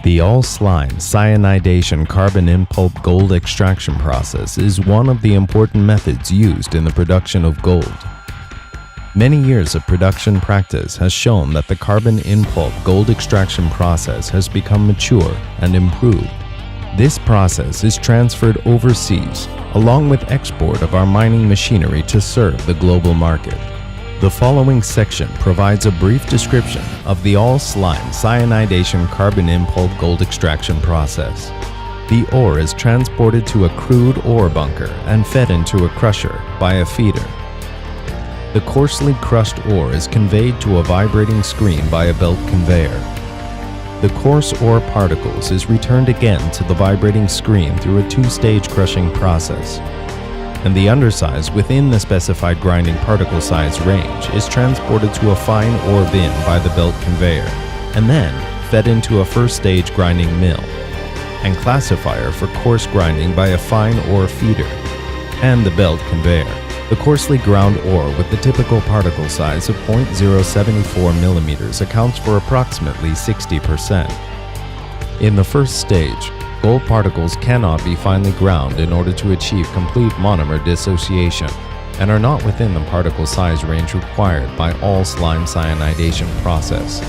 The all-slime cyanidation carbon-in-pulp gold extraction process is one of the important methods used in the production of gold. Many years of production practice has shown that the carbon-in-pulp gold extraction process has become mature and improved. This process is transferred overseas, along with export of our mining machinery to serve the global market. The following section provides a brief description of the all-slime cyanidation carbon-in-pulp gold extraction process. The ore is transported to a crude ore bunker and fed into a crusher by a feeder. The coarsely crushed ore is conveyed to a vibrating screen by a belt conveyor. The coarse ore particles is returned again to the vibrating screen through a two-stage crushing process, and the undersize within the specified grinding particle size range is transported to a fine ore bin by the belt conveyor, and then fed into a first-stage grinding mill, and classifier for coarse grinding by a fine ore feeder, and the belt conveyor. The coarsely ground ore with the typical particle size of 0.074 millimeters accounts for approximately 60%. In the first stage, gold particles cannot be finely ground in order to achieve complete monomer dissociation and are not within the particle size range required by all-slime cyanidation process.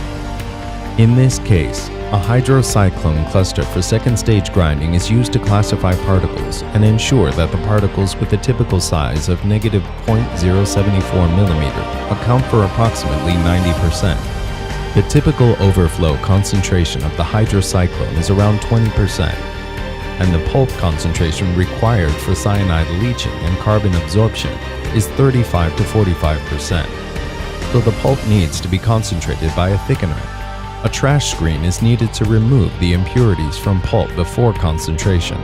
In this case, a hydrocyclone cluster for second-stage grinding is used to classify particles and ensure that the particles with a typical size of negative 0.074 millimeter account for approximately 90%. The typical overflow concentration of the hydrocyclone is around 20%, and the pulp concentration required for cyanide leaching and carbon absorption is 35 to 45%. So the pulp needs to be concentrated by a thickener. A trash screen is needed to remove the impurities from pulp before concentration,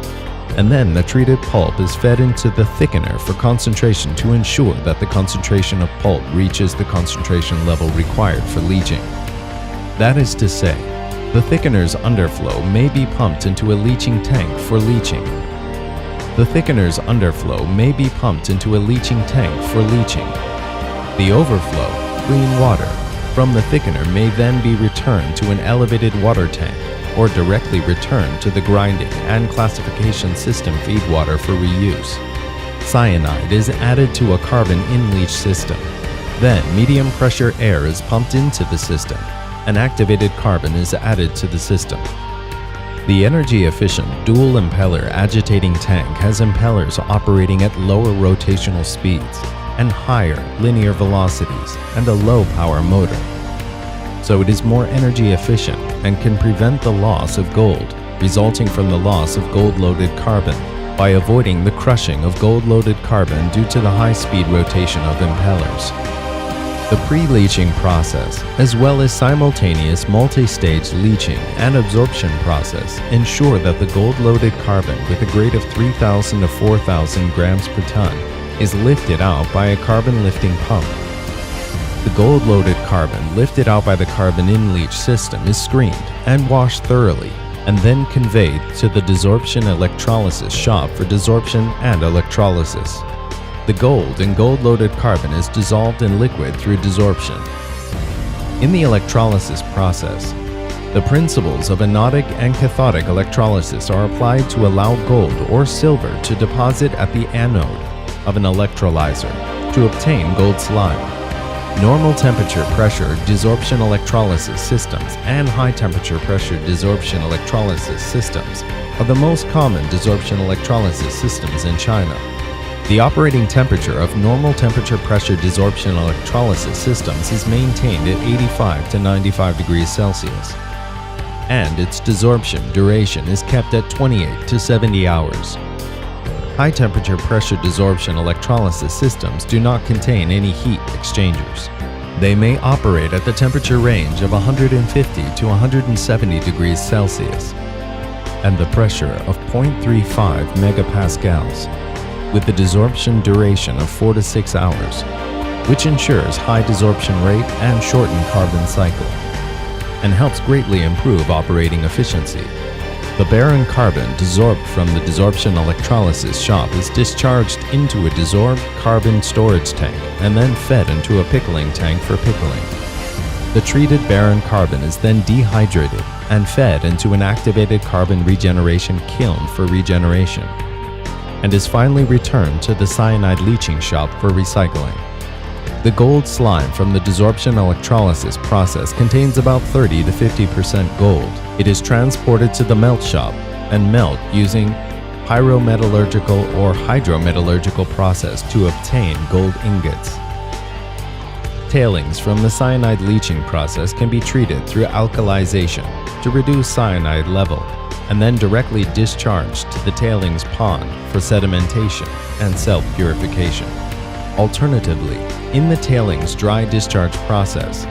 and then the treated pulp is fed into the thickener for concentration to ensure that the concentration of pulp reaches the concentration level required for leaching. That is to say, the thickener's underflow may be pumped into a leaching tank for leaching. The thickener's underflow may be pumped into a leaching tank for leaching. The overflow, clean water, from the thickener may then be returned to an elevated water tank or directly returned to the grinding and classification system feed water for reuse. Cyanide is added to a carbon in-leach system. Then medium pressure air is pumped into the system and activated carbon is added to the system. The energy-efficient dual impeller agitating tank has impellers operating at lower rotational speeds and higher linear velocities and a low power motor. So it is more energy efficient and can prevent the loss of gold resulting from the loss of gold-loaded carbon by avoiding the crushing of gold-loaded carbon due to the high-speed rotation of impellers. The pre-leaching process, as well as simultaneous multi-stage leaching and absorption process, ensure that the gold-loaded carbon with a grade of 3,000 to 4,000 grams per ton is lifted out by a carbon lifting pump. The gold-loaded carbon lifted out by the carbon in-leach system is screened and washed thoroughly and then conveyed to the desorption electrolysis shop for desorption and electrolysis. The gold in gold-loaded carbon is dissolved in liquid through desorption. In the electrolysis process, the principles of anodic and cathodic electrolysis are applied to allow gold or silver to deposit at the anode of an electrolyzer to obtain gold slime. Normal temperature pressure desorption electrolysis systems and high temperature pressure desorption electrolysis systems are the most common desorption electrolysis systems in China. The operating temperature of normal temperature pressure desorption electrolysis systems is maintained at 85 to 95 degrees Celsius, and its desorption duration is kept at 28 to 70 hours. High temperature pressure desorption electrolysis systems do not contain any heat exchangers. They may operate at the temperature range of 150 to 170 degrees Celsius and the pressure of 0.35 megapascals, with the desorption duration of 4 to 6 hours, which ensures high desorption rate and shortened carbon cycle, and helps greatly improve operating efficiency. The barren carbon desorbed from the desorption electrolysis shop is discharged into a desorbed carbon storage tank and then fed into a pickling tank for pickling. The treated barren carbon is then dehydrated and fed into an activated carbon regeneration kiln for regeneration, and is finally returned to the cyanide leaching shop for recycling. The gold slime from the desorption electrolysis process contains about 30 to 50% gold. It is transported to the melt shop and melt using pyrometallurgical or hydrometallurgical process to obtain gold ingots. Tailings from the cyanide leaching process can be treated through alkalization to reduce cyanide level, and then directly discharged to the tailings pond for sedimentation and self-purification. Alternatively, in the tailings dry discharge process,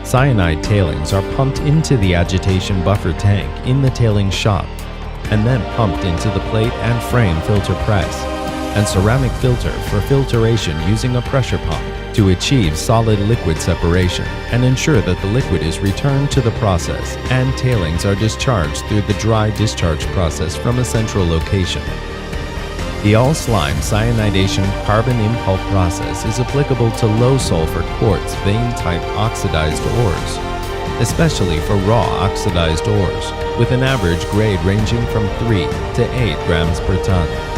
cyanide tailings are pumped into the agitation buffer tank in the tailings shop, and then pumped into the plate and frame filter press and ceramic filter for filtration using a pressure pump to achieve solid-liquid separation and ensure that the liquid is returned to the process and tailings are discharged through the dry discharge process from a central location. The all-slime cyanidation carbon in pulp process is applicable to low-sulfur quartz vein-type oxidized ores, especially for raw oxidized ores, with an average grade ranging from 3 to 8 grams per ton.